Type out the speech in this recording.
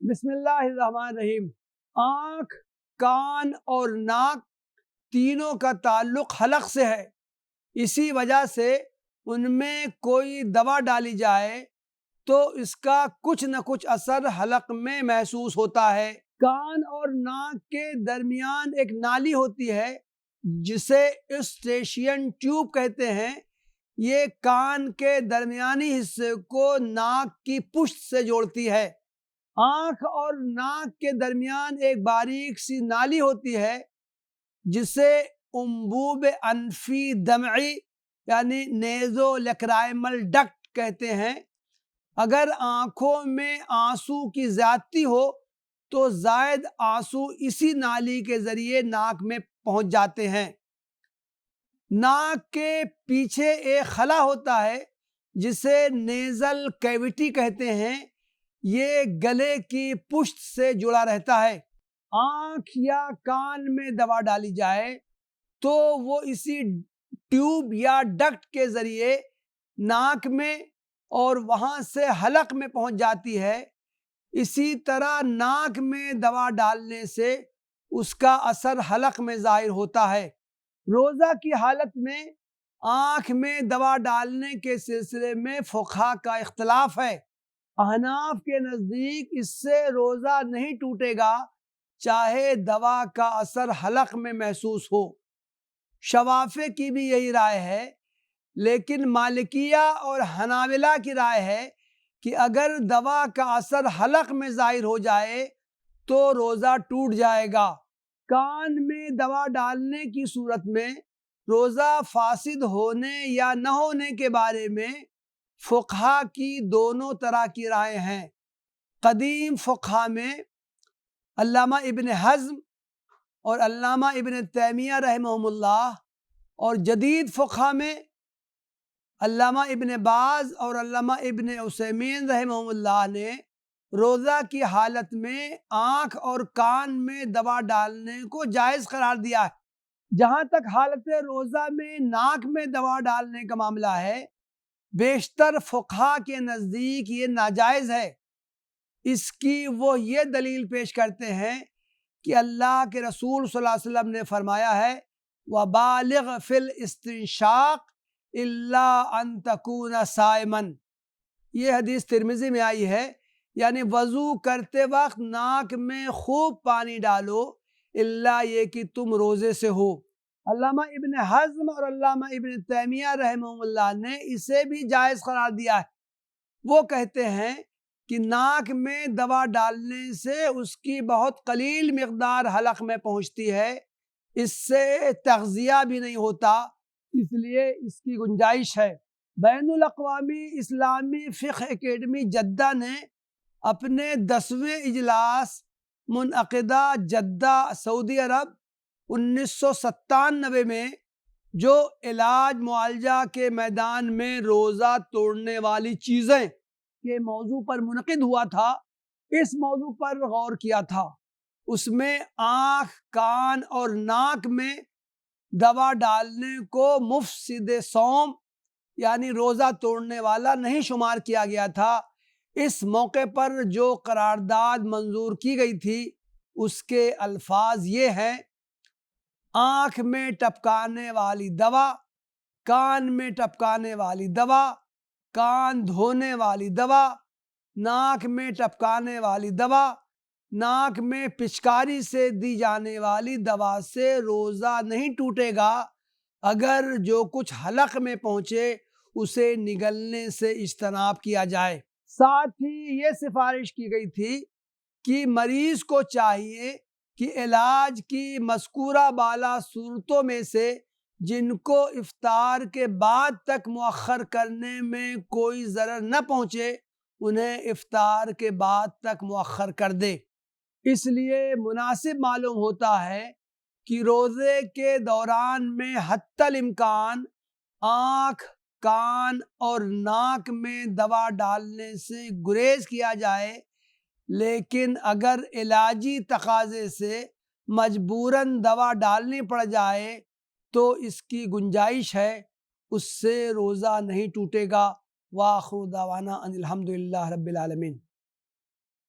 بسم اللہ الرحمن الرحیم۔ آنکھ، کان اور ناک تینوں کا تعلق حلق سے ہے، اسی وجہ سے ان میں کوئی دوا ڈالی جائے تو اس کا کچھ نہ کچھ اثر حلق میں محسوس ہوتا ہے۔ کان اور ناک کے درمیان ایک نالی ہوتی ہے جسے ایوسٹیشین ٹیوب کہتے ہیں۔ یہ کان کے درمیانی حصے کو ناک کی پشت سے جوڑتی ہے۔ آنکھ اور ناک کے درمیان ایک باریک سی نالی ہوتی ہے جسے انبوب انفی دمعی یعنی نیزو لیکرائمل ڈکٹ کہتے ہیں۔ اگر آنکھوں میں آنسو کی زیادتی ہو تو زائد آنسو اسی نالی کے ذریعے ناک میں پہنچ جاتے ہیں۔ ناک کے پیچھے ایک خلا ہوتا ہے جسے نیزل کیویٹی کہتے ہیں، یہ گلے کی پشت سے جڑا رہتا ہے۔ آنکھ یا کان میں دوا ڈالی جائے تو وہ اسی ٹیوب یا ڈکٹ کے ذریعے ناک میں اور وہاں سے حلق میں پہنچ جاتی ہے۔ اسی طرح ناک میں دوا ڈالنے سے اس کا اثر حلق میں ظاہر ہوتا ہے۔ روزہ کی حالت میں آنکھ میں دوا ڈالنے کے سلسلے میں فقہا کا اختلاف ہے۔ احناف کے نزدیک اس سے روزہ نہیں ٹوٹے گا چاہے دوا کا اثر حلق میں محسوس ہو۔ شوافع کی بھی یہی رائے ہے، لیکن مالکیہ اور حنابلہ کی رائے ہے کہ اگر دوا کا اثر حلق میں ظاہر ہو جائے تو روزہ ٹوٹ جائے گا۔ کان میں دوا ڈالنے کی صورت میں روزہ فاسد ہونے یا نہ ہونے کے بارے میں فقہا کی دونوں طرح کی رائے ہیں۔ قدیم فقہا میں علامہ ابن حزم اور علامہ ابن تیمیہ رحمہم اللہ، اور جدید فقہا میں علامہ ابن باز اور علامہ ابن عثیمین رحمہم اللہ نے روزہ کی حالت میں آنکھ اور کان میں دوا ڈالنے کو جائز قرار دیا ہے۔ جہاں تک حالت روزہ میں ناک میں دوا ڈالنے کا معاملہ ہے، بیشتر فقہا کے نزدیک یہ ناجائز ہے۔ اس کی وہ یہ دلیل پیش کرتے ہیں کہ اللہ کے رسول صلی اللہ علیہ وسلم نے فرمایا ہے وَبَالِغْ فِي الْإِسْتِنشَاقِ إِلَّا أَن تَكُونَ صَائِمًا۔ یہ حدیث ترمذی میں آئی ہے، یعنی وضو کرتے وقت ناک میں خوب پانی ڈالو الا یہ کہ تم روزے سے ہو۔ علامہ ابن حزم اور علامہ ابن تیمیہ رحمہ اللہ نے اسے بھی جائز قرار دیا ہے۔ وہ کہتے ہیں کہ ناک میں دوا ڈالنے سے اس کی بہت قلیل مقدار حلق میں پہنچتی ہے، اس سے تغذیہ بھی نہیں ہوتا، اس لیے اس کی گنجائش ہے۔ بین الاقوامی اسلامی فقہ اکیڈمی جدہ نے اپنے 10ویں اجلاس منعقدہ جدہ سعودی عرب 1997 میں جو علاج معالجہ کے میدان میں روزہ توڑنے والی چیزیں کے موضوع پر منعقد ہوا تھا، اس موضوع پر غور کیا تھا۔ اس میں آنکھ، کان اور ناک میں دوا ڈالنے کو مفسد صوم یعنی روزہ توڑنے والا نہیں شمار کیا گیا تھا۔ اس موقع پر جو قرارداد منظور کی گئی تھی اس کے الفاظ یہ ہیں: آنکھ میں ٹپکانے والی دوا، کان میں ٹپکانے والی دوا، کان دھونے والی دوا، ناک میں ٹپکانے والی دوا، ناک میں پچکاری سے دی جانے والی دوا سے روزہ نہیں ٹوٹے گا اگر جو کچھ حلق میں پہنچے اسے نگلنے سے اجتناب کیا جائے۔ ساتھ ہی یہ سفارش کی گئی تھی کہ مریض کو چاہیے کہ علاج کی مذکورہ بالا صورتوں میں سے جن کو افطار کے بعد تک مؤخر کرنے میں کوئی ضرر نہ پہنچے انہیں افطار کے بعد تک مؤخر کر دے۔ اس لیے مناسب معلوم ہوتا ہے کہ روزے کے دوران میں حتی الامکان آنکھ، کان اور ناک میں دوا ڈالنے سے گریز کیا جائے، لیکن اگر علاجی تقاضے سے مجبوراً دوا ڈالنی پڑ جائے تو اس کی گنجائش ہے، اس سے روزہ نہیں ٹوٹے گا۔ وآخر دعوانا ان الحمد للہ رب العالمین۔